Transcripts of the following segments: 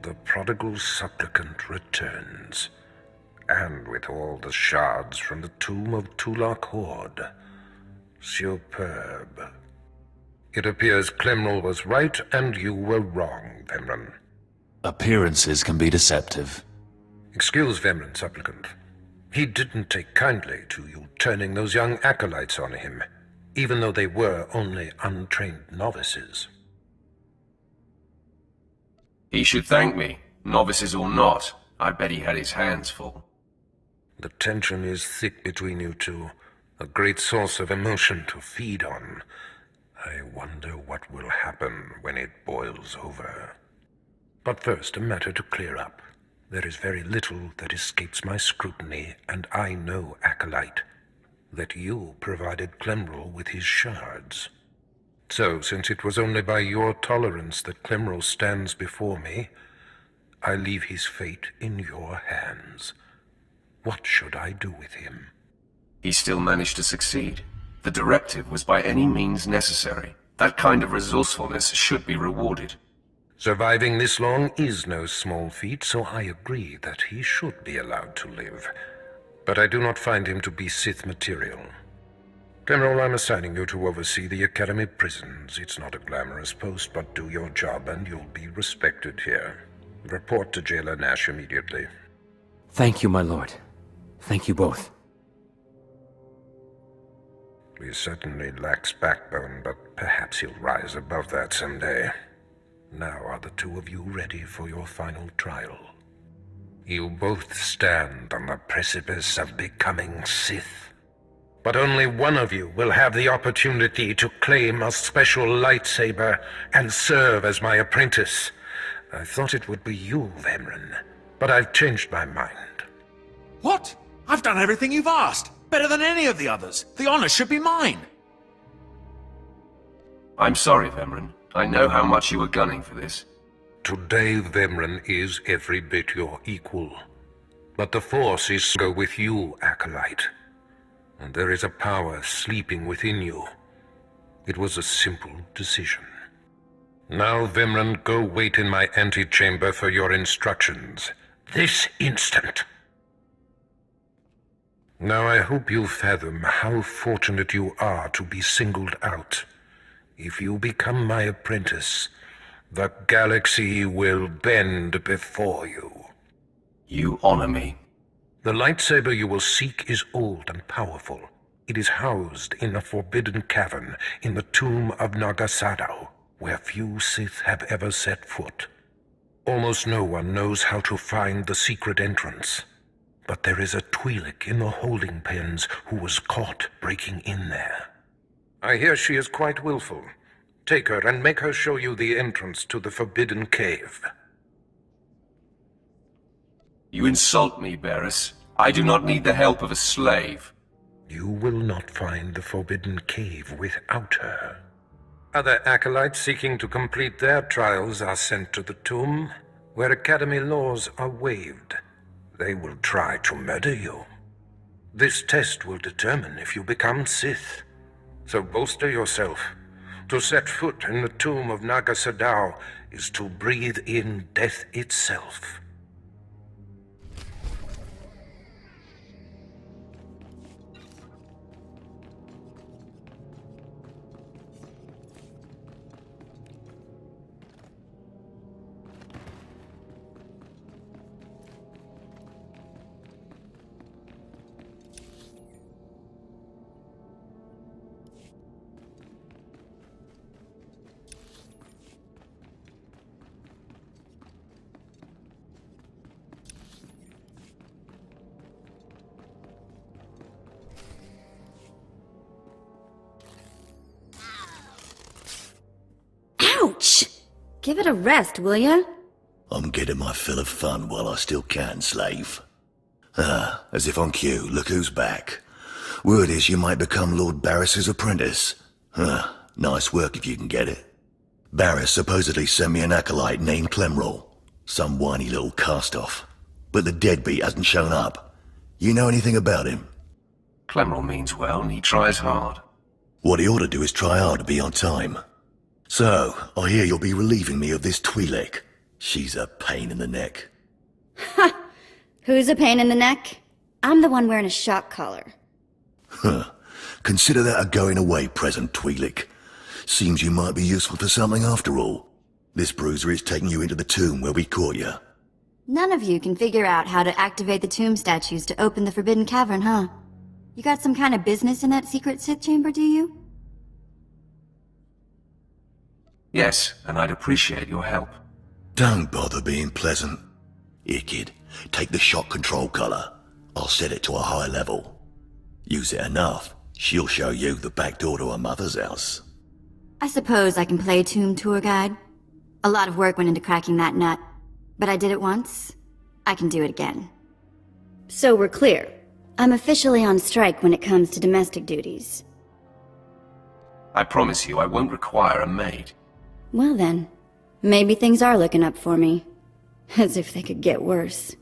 the prodigal supplicant returns, and with all the shards from the tomb of Tulak Horde. Superb. It appears Clemrel was right and you were wrong, Vemran. Appearances can be deceptive. Excuse Vemran, supplicant. He didn't take kindly to you turning those young acolytes on him, even though they were only untrained novices. He should thank me, novices or not. I bet he had his hands full. The tension is thick between you two, a great source of emotion to feed on. I wonder what will happen when it boils over. But first, a matter to clear up. There is very little that escapes my scrutiny, and I know, Acolyte, that you provided Clemrel with his shards. So, since it was only by your tolerance that Clemrel stands before me, I leave his fate in your hands. What should I do with him? He still managed to succeed. The directive was by any means necessary. That kind of resourcefulness should be rewarded. Surviving this long is no small feat, so I agree that he should be allowed to live. But I do not find him to be Sith material. Clemrel, I'm assigning you to oversee the Academy prisons. It's not a glamorous post, but do your job and you'll be respected here. Report to Jailer Nash immediately. Thank you, my lord. Thank you both. He certainly lacks backbone, but perhaps he'll rise above that someday. Now are the two of you ready for your final trial? You both stand on the precipice of becoming Sith. But only one of you will have the opportunity to claim a special lightsaber and serve as my apprentice. I thought it would be you, Vemran, but I've changed my mind. What? I've done everything you've asked. Better than any of the others. The honor should be mine. I'm sorry, Vemran. I know how much you were gunning for this. Today, Vemran is every bit your equal. But the Force is go with you, Acolyte. And there is a power sleeping within you. It was a simple decision. Now, Vemran, go wait in my antechamber for your instructions. This instant. Now I hope you fathom how fortunate you are to be singled out. If you become my apprentice, the galaxy will bend before you. You honor me. The lightsaber you will seek is old and powerful. It is housed in a forbidden cavern in the tomb of Nagasadao, where few Sith have ever set foot. Almost no one knows how to find the secret entrance. But there is a Twi'lek in the holding pens who was caught breaking in there. I hear she is quite willful. Take her and make her show you the entrance to the Forbidden Cave. You insult me, Barriss. I do not need the help of a slave. You will not find the Forbidden Cave without her. Other acolytes seeking to complete their trials are sent to the tomb, where Academy laws are waived. They will try to murder you. This test will determine if you become Sith. So bolster yourself. To set foot in the tomb of Nagasadao is to breathe in death itself. Ouch! Give it a rest, will ya? I'm getting my fill of fun while I still can, slave. As if on cue, look who's back. Word is you might become Lord Barriss's apprentice. Nice work if you can get it. Barriss supposedly sent me an acolyte named Clemrel. Some whiny little cast-off. But the deadbeat hasn't shown up. You know anything about him? Clemrel means well, and he tries hard. What he ought to do is try hard to be on time. So, I hear you'll be relieving me of this Twi'lek. She's a pain in the neck. Who's a pain in the neck? I'm the one wearing a shock collar. Huh. Consider that a going-away present, Twi'lek. Seems you might be useful for something after all. This bruiser is taking you into the tomb where we caught you. None of you can figure out how to activate the tomb statues to open the Forbidden Cavern, huh? You got some kind of business in that secret Sith chamber, do you? Yes, and I'd appreciate your help. Don't bother being pleasant. Here, kid, take the shock control collar. I'll set it to a high level. Use it enough, she'll show you the back door to her mother's house. I suppose I can play tomb tour guide. A lot of work went into cracking that nut, but I did it once. I can do it again. So we're clear. I'm officially on strike when it comes to domestic duties. I promise you I won't require a maid. Well then, maybe things are looking up for me. As if they could get worse.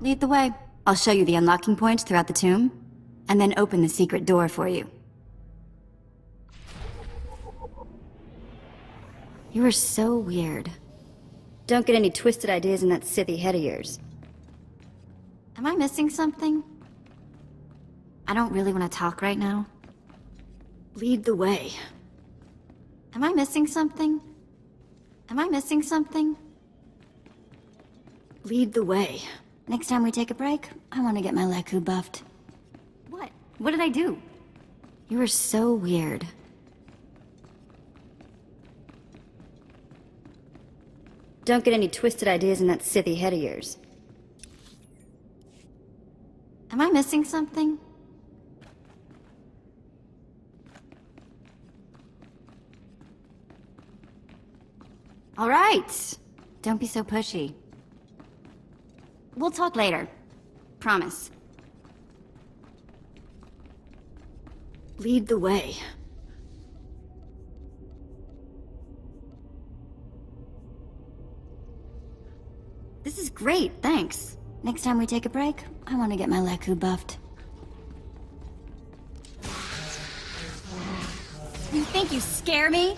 Lead the way. I'll show you the unlocking points throughout the tomb, and then open the secret door for you. You are so weird. Don't get any twisted ideas in that Sithy head of yours. Am I missing something? I don't really want to talk right now. Lead the way. Am I missing something? Am I missing something? Lead the way. Next time we take a break, I want to get my Leku buffed. What? What did I do? You are so weird. Don't get any twisted ideas in that Sithy head of yours. Am I missing something? All right. Don't be so pushy. We'll talk later. Promise. Lead the way. This is great, thanks. Next time we take a break, I want to get my Leku buffed. You think you scare me?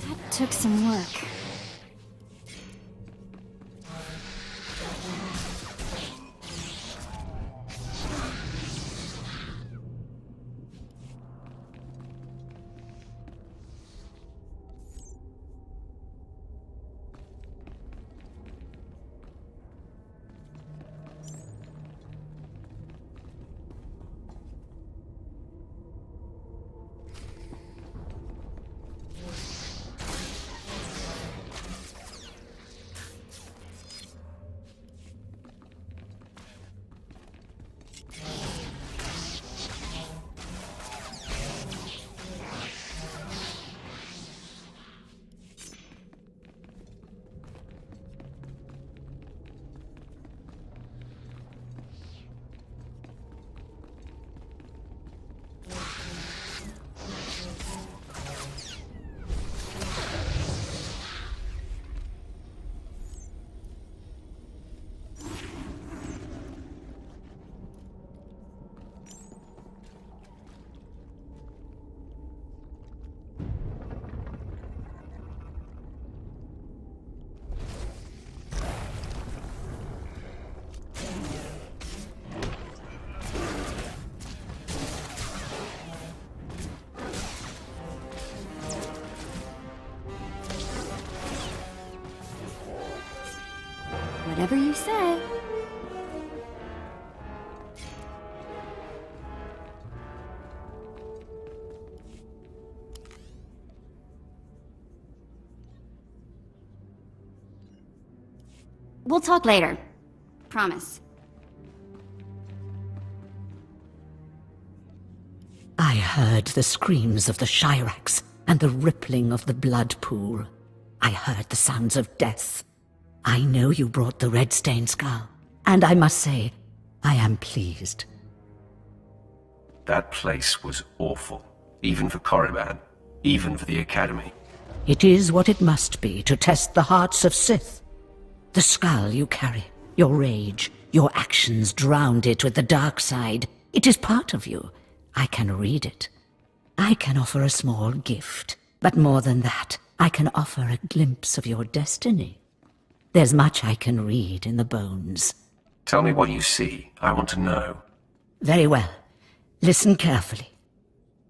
That took some work. Whatever you say. We'll talk later. Promise. I heard the screams of the Shirax and the rippling of the blood pool. I heard the sounds of death. I know you brought the red stain skull, and I must say, I am pleased. That place was awful. even for Korriban, even for the Academy. It is what it must be to test the hearts of Sith. The skull you carry, your rage, your actions drowned it with the dark side. It is part of you. I can read it. I can offer a small gift, but more than that, I can offer a glimpse of your destiny. There's much I can read in the bones. Tell me what you see. I want to know. Very well. Listen carefully.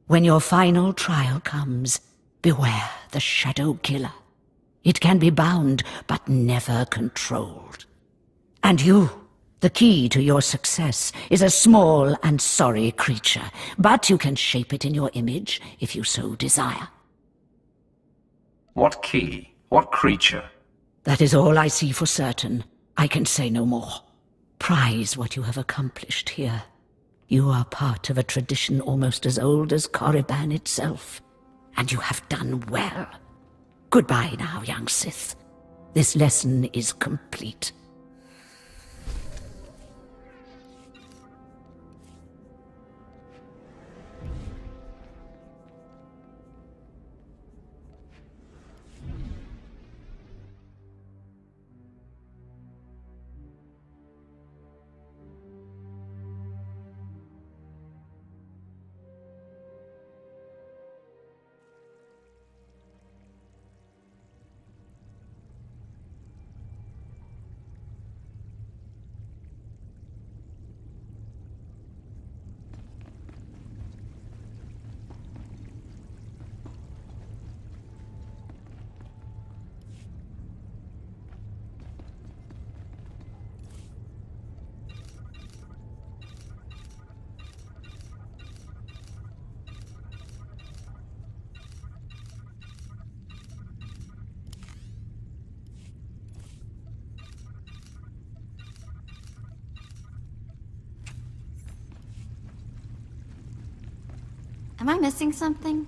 When your final trial comes, beware the Shadow Killer. It can be bound, but never controlled. And you, the key to your success, is a small and sorry creature, but you can shape it in your image if you so desire. What key? What creature? That is all I see for certain. I can say no more. Prize what you have accomplished here. You are part of a tradition almost as old as Korriban itself, and you have done well. Goodbye now, young Sith. This lesson is complete. Am I missing something?